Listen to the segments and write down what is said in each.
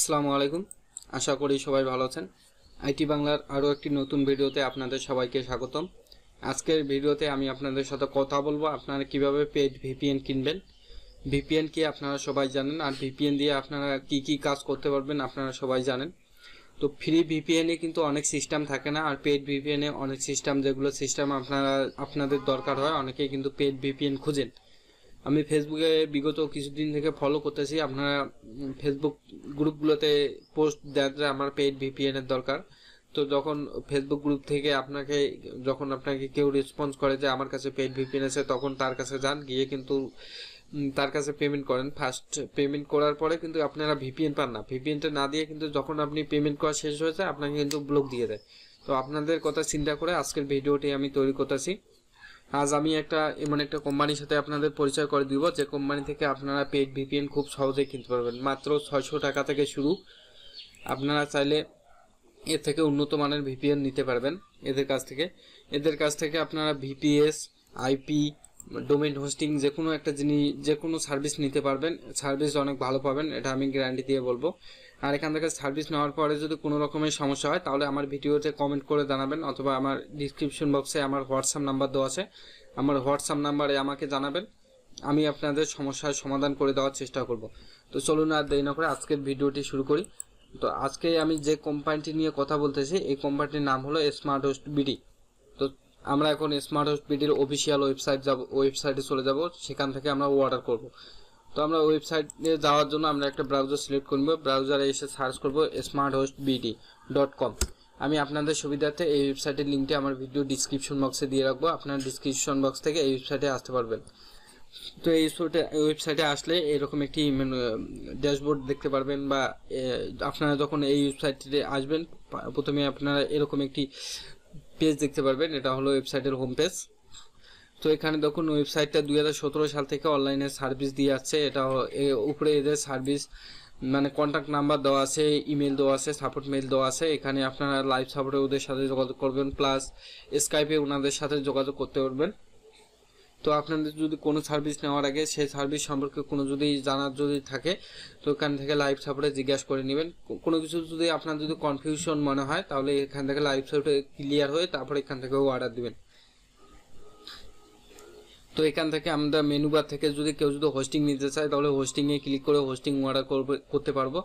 আসসালামু আলাইকুম। আশা করি সবাই ভালো আছেন। আইটি বাংলার আরও একটি নতুন ভিডিওতে আপনাদের সবাইকে স্বাগতম। আজকের ভিডিওতে আমি আপনাদের সাথে কথা বলবো আপনারা কিভাবে পেইড ভিপিএন কিনবেন। ভিপিএন কি আপনারা সবাই জানেন, আর ভিপিএন দিয়ে আপনারা কি কি কাজ করতে পারবেন আপনারা সবাই জানেন। তো ফ্রি ভিপিএনে কিন্তু অনেক সিস্টেম থাকে না, আর পেইড ভিপিএনে অনেক সিস্টেম, যেগুলো সিস্টেম আপনাদের দরকার হয়। অনেকেই কিন্তু পেইড ভিপিএন খুঁজেন। আমি ফেসবুকে বিগত কিছুদিন থেকে ফলো করতেছি, আপনারা ফেসবুক গ্রুপগুলোতে পোস্ট দেন যে আমার পেইড ভিপিএন এর দরকার। তো যখন ফেসবুক গ্রুপ থেকে আপনাকে কেউ রেসপন্স করে যে আমার কাছে পেইড ভিপিএন আছে, তখন তার কাছে যান, গিয়ে কিন্তু তার কাছে পেমেন্ট করেন। ফার্স্ট পেমেন্ট করার পরে কিন্তু আপনারা ভিপিএন পান না। ভিপিএনটা না দিয়ে কিন্তু যখন আপনি পেমেন্ট করা শেষ হয়ে যায় আপনাকে কিন্তু ব্লক দিয়ে দেয়। তো আপনাদের কথা চিন্তা করে আজকের ভিডিওটি আমি তৈরি করতেছি। আজ আমি এমন একটা কোম্পানির সাথে আপনাদের পরিচয় করে দিব, যে কোম্পানি থেকে আপনারা পেইড ভিপিএন খুব সহজেই কিনতে পারবেন। মাত্র 600 টাকা থেকে শুরু। আপনারা চাইলে এর থেকে উন্নত মানের ভিপিএন নিতে পারবেন এদের কাছ থেকে আপনারা ভিপিএস, আইপি, ডোমেইন হোস্টিং, যে কোনো সার্ভিস নিতে পারবেন। সার্ভিস অনেক ভালো পাবেন, এটা আমি গ্যারান্টি দিয়ে বলবো। আর এখান থেকে সার্ভিস নেওয়ার পরে যদি কোনো রকমের সমস্যা হয় তাহলে আমার ভিডিওতে কমেন্ট করে জানাবেন, অথবা আমার ডিসক্রিপশন বক্সে আমার হোয়াটসঅ্যাপ নাম্বার দেওয়া আছে, আমার হোয়াটসঅ্যাপ নাম্বারে আমাকে জানাবেন। আমি আপনাদের সমস্যার সমাধান করে দেওয়ার চেষ্টা করব। তো চলুন আর দেরি না করে আজকের ভিডিওটি শুরু করি। তো আজকে আমি যে কোম্পানিটি নিয়ে কথা বলতেছি, এই কোম্পানিটির নাম হলো SmartHostBd। তো আমরা এখন SmartHostBdর অফিসিয়াল ওয়েবসাইটে চলে যাব, সেখান থেকে আমরা অর্ডার করব। তো আমরা ওয়েবসাইটে যাওয়ার জন্য আমরা একটা ব্রাউজার সিলেক্ট করব। ব্রাউজারে এসে সার্চ করব smarthostbd.com। আমি আপনাদের সুবিধার্থে এই ওয়েবসাইটের লিঙ্কটি আমার ভিডিও ডিসক্রিপশন বক্সে দিয়ে রাখবো, আপনারা ডিসক্রিপশন বক্স থেকে এই ওয়েবসাইটে আসতে পারবেন। তো এই ওয়েবসাইটে আসলে এরকম একটি ড্যাশবোর্ড দেখতে পারবেন, বা আপনারা যখন এই ওয়েবসাইটে আসবেন প্রথমে আপনারা এরকম একটি পেজ দেখতে পারবেন। এটা হলো ওয়েবসাইটের হোম পেজ। তো এখানে দেখুন ওয়েবসাইটটা 2017 সাল থেকে অনলাইনে সার্ভিস দিয়ে আসছে। এটা উপরে এদের সার্ভিস মানে কন্ট্যাক্ট নাম্বার দেওয়া আছে, ইমেল দেওয়া আছে, সাপোর্ট মেল দেওয়া আছে। এখানে আপনারা লাইভ সাপোর্টে ওদের সাথে যোগাযোগ করবেন, প্লাস স্কাইপে ওনাদের সাথে যোগাযোগ করতে পারবেন। তো আপনাদের যদি কোনো সার্ভিস নেওয়ার আগে সেই সার্ভিস সম্পর্কে কোনো জানার থাকে, তো এখান থেকে লাইভ সাপোর্টে জিজ্ঞাসা করে নেবেন। কোনো কিছু যদি আপনার কনফিউশন মনে হয় তাহলে এখান থেকে লাইভ সাপোর্টে ক্লিয়ার হয়ে তারপরে এখান থেকে অর্ডার দিবেন। তো এখান থেকে আমরা মেনু বার থেকে কেউ যদি হোস্টিং নিতে চায় তাহলে হোস্টিংয়ে ক্লিক করে হোস্টিং অর্ডার করতে পারবো।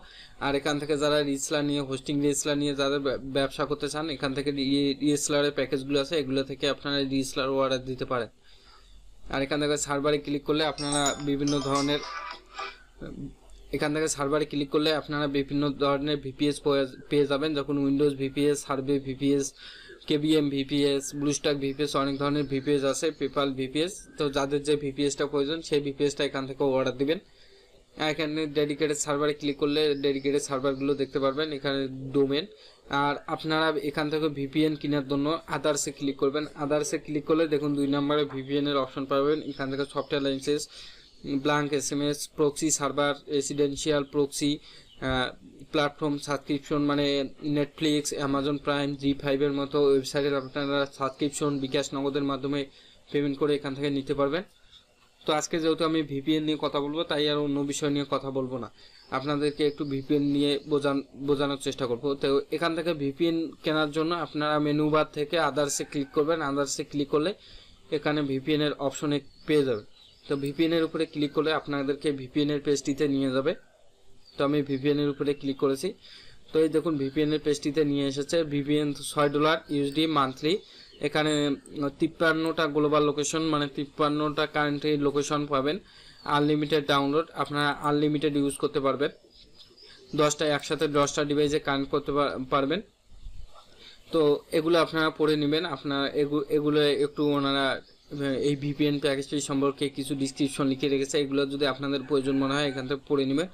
আর এখান থেকে যারা রিসেলার নিয়ে রিসেলার নিয়ে যাদের ব্যবসা করতে চান, এখান থেকে রিসেলারের প্যাকেজগুলো আছে, এগুলো থেকে আপনারা রিসেলার অর্ডার দিতে পারেন। আর এখান থেকে সার্ভারে ক্লিক করলে আপনারা বিভিন্ন ধরনের ভিপিএস পেয়ে যাবেন। যখন উইন্ডোজ ভিপিএস, সার্ভে VPS, KVM VPS, Bluestack VPS, অনেক ধরনের ভিপিএস আছে, পেপাল ভিপিএস। তো যাদের যে ভিপিএসটা প্রয়োজন সেই ভিপিএসটা এখান থেকে অর্ডার দিবেন। এখানে ডেডিকেটেড সার্ভারে ক্লিক করলে ডেডিকেটেড সার্ভারগুলো দেখতে পারবেন, এখানে ডোমেন। আর আপনারা এখান থেকে ভিপিএন কেনার জন্য আদার্সে ক্লিক করবেন। আদার্সে ক্লিক করলে দেখুন 2 নম্বরে ভিপিএন এর অপশন পাবেন। এখান থেকে software licence, blank SMS, proxy server, residential proxy, platform subscription, মানে নেটফ্লিক্স, অ্যামাজন প্রাইম, জি5 এর মতো ওয়েবসাইটের আপনারা সাবস্ক্রিপশন বিকাশ নগদের মাধ্যমে পেমেন্ট করে এখান থেকে নিতে পারবেন। তো আজকে যেহেতু আমি ভিপিএন নিয়ে কথা বলবো, তাই আর অন্য বিষয় নিয়ে কথা বলবো না, আপনাদেরকে একটু ভিপিএন নিয়ে বোঝানোর চেষ্টা করবো। তো এখান থেকে ভিপিএন কেনার জন্য আপনারা মেনু বার থেকে আদার্সে ক্লিক করবেন। আদার্সে ক্লিক করলে এখানে ভিপিএন এর অপশনে পেয়ে যাবেন। তো ভিপিএন এর উপরে ক্লিক করলে আপনাদেরকে ভিপিএন এর পেজটিতে নিয়ে যাবে। তো আমি ভিপিএন এর উপরে ক্লিক করেছি। তো এই দেখুন ভিপিএন এর পেজটিতে নিয়ে এসেছে। VPN $6 USD monthly. এখানে 53টা গ্লোবাল লোকেশন, মানে 53টা কান্ট্রি লোকেশন পাবেন। আনলিমিটেড ডাউনলোড, আপনারা আনলিমিটেড ইউজ করতে পারবেন। একসাথে 10টা ডিভাইসে কানেক্ট করতে পারবেন। তো এগুলো আপনারা পড়ে নেবেন। আপনারা এগুলো একটু ওনারা এই ভিপিএন প্যাকেজটি সম্পর্কে কিছু ডিসক্রিপশন লিখে রেখেছে, এগুলো যদি আপনাদের প্রয়োজন মনে হয় এখান থেকে পড়ে নেবেন।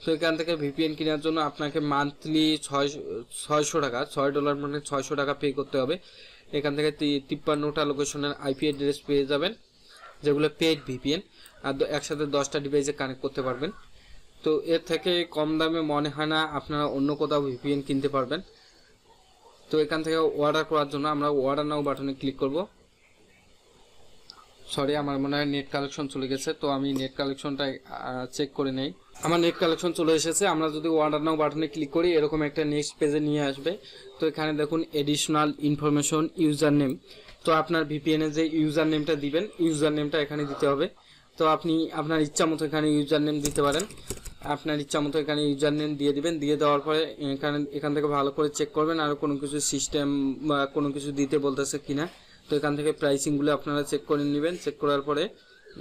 তো এখান থেকে ভিপিএন কেনার জন্য আপনাকে মান্থলি $600 মানে $600 পে করতে হবে। এখান থেকে 53টা লোকেশনের আইপি অ্যাড্রেস পেয়ে যাবেন, যেগুলো পেইড ভিপিএন, আর একসাথে 10টা ডিভাইসে কানেক্ট করতে পারবেন। তো এর থেকে কম দামে মনে হয় না আপনারা অন্য কোথাও ভিপিএন কিনতে পারবেন। তো এখান থেকে অর্ডার করার জন্য আমরা অর্ডার নাও বাটনে ক্লিক করব। সরি, আমার মনে হয় নেট কালেকশন চলে গেছে, তো আমি নেট কালেকশনটা চেক করে নেই। আমার নেট কালেকশন চলে এসেছে। আমরা যদি অর্ডার নাও বাটনে ক্লিক করি এরকম একটা নেক্সট পেজে নিয়ে আসবে। তো এখানে দেখুন এডিশনাল ইনফরমেশন ইউজার নেম। তো আপনার ভিপিএনের যে ইউজার নেমটা দিবেন, ইউজার নেমটা এখানে দিতে হবে। তো আপনি আপনার ইচ্ছা মতো এখানে ইউজার নেম দিতে পারেন। আপনার ইচ্ছা মতো এখানে ইউজার নেম দিয়ে দিবেন। দিয়ে দেওয়ার পরে এখান থেকে ভালো করে চেক করবেন আর কোনো কিছু সিস্টেম বা কোনো কিছু দিতে বলতেছে কিনা। তো এখান থেকে প্রাইসিংগুলো আপনারা চেক করে নেবেন। চেক করার পরে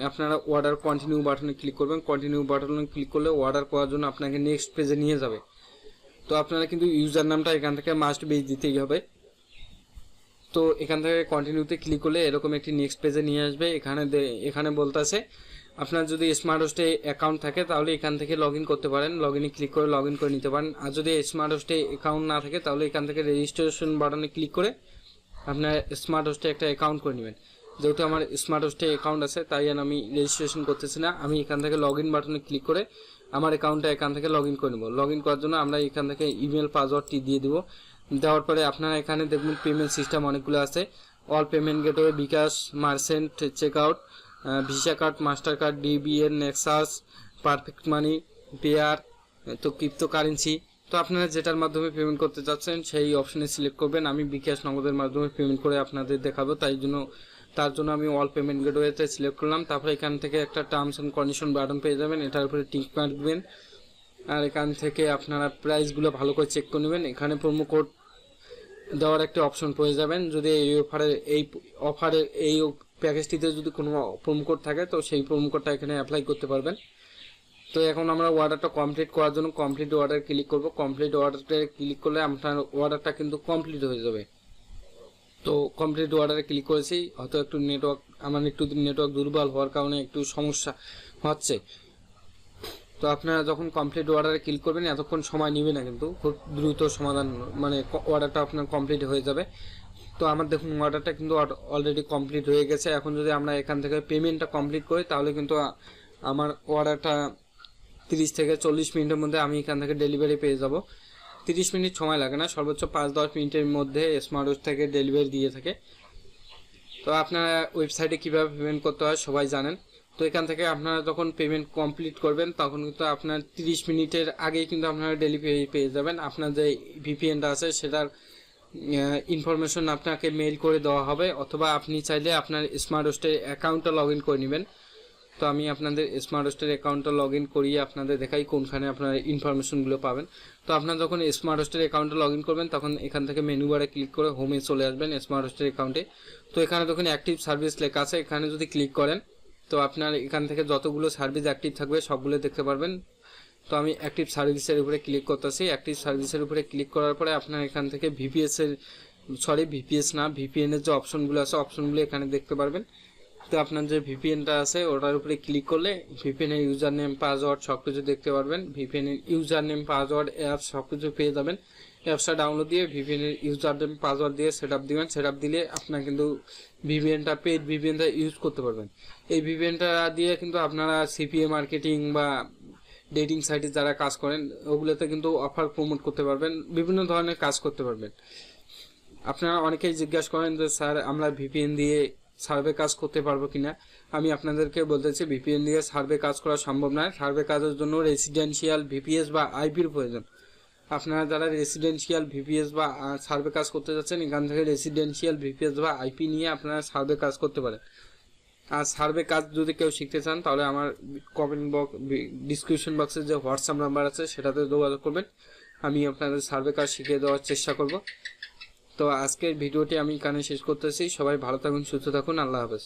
আপনারা অর্ডার কন্টিনিউ বাটনে ক্লিক করবেন। কন্টিনিউ বাটনে ক্লিক করলে অর্ডার করার জন্য আপনাকে নেক্সট পেজে নিয়ে যাবে। তো আপনারা কিন্তু ইউজার নামটা এখান থেকে মাস্ট বেজ দিতেই হবে। তো এখান থেকে কন্টিনিউতে ক্লিক করলে এরকম একটি নেক্সট পেজে নিয়ে আসবে। এখানে বলতেছে আপনার যদি স্মার্ট হোস্টে অ্যাকাউন্ট থাকে তাহলে এখান থেকে লগ ইন করতে পারেন। লগ ইনে ক্লিক করে লগ ইন করে নিতে পারেন। আর যদি স্মার্ট হোস্টে অ্যাকাউন্ট না থাকে তাহলে এখান থেকে রেজিস্ট্রেশন বাটনে ক্লিক করে আপনার স্মার্ট হোস্টে একটা অ্যাকাউন্ট করে নেবেন। যেহেতু আমার স্মার্ট হোস্টে অ্যাকাউন্ট আছে তাই আমি রেজিস্ট্রেশন করতেছি না। আমি এখান থেকে লগ ইন বাটনে ক্লিক করে আমার অ্যাকাউন্টটা এখান থেকে লগ ইন করে নেব। লগ ইন করার জন্য আমরা এখান থেকে ইমেল পাসওয়ার্ডটি দিয়ে দেবো। দেওয়ার পরে আপনারা এখানে দেখবেন পেমেন্ট সিস্টেম অনেকগুলো আছে। All payment gateway, bKash, merchant, checkout, Visa card, Master card, DBN, Nexus, Perfect Money, Payeer, তো ক্রিপ্টোকারেন্সি। তো আপনারা যেটার মাধ্যমে পেমেন্ট করতে চাচ্ছেন সেই অপশনে সিলেক্ট করবেন। আমি বিকাশ নগদের মাধ্যমে পেমেন্ট করে আপনাদের দেখাবো, তার জন্য আমি অল পেমেন্ট গেটওয়েতে সিলেক্ট করলাম। তারপরে এখান থেকে একটা টার্মস অ্যান্ড কন্ডিশন বাটন পেয়ে যাবেন, এটার উপরে টিক মার্ক দিবেন। আর এখান থেকে আপনারা প্রাইসগুলো ভালো করে চেক করে নেবেন। এখানে প্রোমো কোড দেওয়ার একটা অপশন পেয়ে যাবেন। যদি এই প্যাকেজটিতে যদি কোনো প্রোমো কোড থাকে তো সেই প্রোমো কোডটা এখানে অ্যাপ্লাই করতে পারবেন। তো এখন আমরা অর্ডারটা কমপ্লিট করার জন্য কমপ্লিট অর্ডার ক্লিক করব। কমপ্লিট অর্ডারে ক্লিক করলে আপনার অর্ডারটা কিন্তু কমপ্লিট হয়ে যাবে। তো কমপ্লিট অর্ডারে ক্লিক করেছি। হয়তো একটু নেটওয়ার্ক দুর্বল হওয়ার কারণে একটু সমস্যা হচ্ছে। তো আপনারা যখন কমপ্লিট অর্ডারে ক্লিক করবেন এতক্ষণ সময় নেবে না, কিন্তু খুব দ্রুত সমাধান অর্ডারটা আপনার কমপ্লিট হয়ে যাবে। তো আমার দেখুন অর্ডারটা কিন্তু অলরেডি কমপ্লিট হয়ে গেছে। এখন যদি আমরা এখান থেকে পেমেন্টটা কমপ্লিট করি তাহলে কিন্তু আমার অর্ডারটা 30 থেকে 40 মিনিটের মধ্যে আমি এখান থেকে ডেলিভারি পেয়ে যাব। 30 মিনিট সময় লাগে না, সর্বোচ্চ 5-10 মিনিটের মধ্যে স্মার্ট হোস্ট থেকে ডেলিভারি দিয়ে থাকে। তো আপনারা ওয়েবসাইটে কীভাবে পেমেন্ট করতে হয় সবাই জানেন। তো এখান থেকে আপনারা যখন পেমেন্ট কমপ্লিট করবেন তখন কিন্তু আপনার 30 মিনিটের আগেই কিন্তু আপনারা ডেলিভারি পেয়ে যাবেন। আপনার যে ভিপিএনটা আছে সেটার ইনফরমেশন আপনাকে মেইল করে দেওয়া হবে, অথবা আপনি চাইলে আপনার স্মার্ট হোস্টের অ্যাকাউন্টটা লগ ইন করে নেবেন। তো আমি আপনাদের স্মার্ট হোস্টের অ্যাকাউন্টটা লগ ইন করিয়ে আপনাদের দেখাই কোনখানে আপনার ইনফরমেশনগুলো পাবেন। তো আপনারা যখন স্মার্ট হোস্টের অ্যাকাউন্টটা লগ ইন করবেন তখন এখান থেকে মেনু বারে ক্লিক করে হোমে চলে আসবেন স্মার্ট হোস্টের অ্যাকাউন্টে। তো এখানে যখন অ্যাক্টিভ সার্ভিস লেখা আছে এখানে যদি ক্লিক করেন তো আপনার এখান থেকে যতগুলো সার্ভিস অ্যাক্টিভ থাকবে সবগুলো দেখতে পারবেন। তো আমি অ্যাক্টিভ সার্ভিসের উপরে ক্লিক করতেছি। অ্যাক্টিভ সার্ভিসের উপরে ক্লিক করার পরে আপনার এখান থেকে ভিপিএনের যে অপশনগুলো আছে অপশনগুলো এখানে দেখতে পারবেন। তো আপনার যে ভিপিএনটা আছে ওটার উপরে ক্লিক করলে ভিপিএনের ইউজার নেম, পাসওয়ার্ড সব কিছু দেখতে পারবেন। ভিপিএনের ইউজার নেম, পাসওয়ার্ড, অ্যাপস সব কিছু পেয়ে যাবেন। অ্যাপসটা ডাউনলোড দিয়ে ভিপিএনের ইউজার নেম, পাসওয়ার্ড দিয়ে সেট আপ দিবেন। সেট আপ দিলে আপনার কিন্তু পেড ভিপিএনটা ইউজ করতে পারবেন। এই ভিপিএনটা দিয়ে কিন্তু আপনারা সিপিএ মার্কেটিং বা ডেটিং সাইটে যারা কাজ করেন ওগুলোতে কিন্তু অফার প্রমোট করতে পারবেন, বিভিন্ন ধরনের কাজ করতে পারবেন। আপনারা অনেকেই জিজ্ঞাসা করেন যে স্যার আমরা ভিপিএন দিয়ে সার্ভে কাজ করতে পারবো কিনা। আমি আপনাদেরকে বলতেছি ভিপিএন দিয়ে সার্ভে কাজ করা সম্ভব নয়। সার্ভে কাজের জন্য রেসিডেন্সিয়াল ভিপিএস বা আইপির প্রয়োজন। আপনারা যারা রেসিডেন্সিয়াল ভিপিএস বা সার্ভে কাজ করতে যাচ্ছেন এখান থেকে রেসিডেন্সিয়াল ভিপিএস বা আইপি নিয়ে আপনারা সার্ভে কাজ করতে পারেন। আর সার্ভে কাজ যদি কেউ শিখতে চান তাহলে আমার কমেন্ট বক্স ডিসক্রিপশন বক্সে যে হোয়াটসঅ্যাপ নাম্বার আছে সেটাতে যোগাযোগ করবেন। আমি আপনাদের সার্ভে কাজ শিখিয়ে দেওয়ার চেষ্টা করব। তো আজকের ভিডিওটি আমি এখানে শেষ করতেছি। সবাই ভালো থাকুন, সুস্থ থাকুন, আল্লাহ হাফেজ।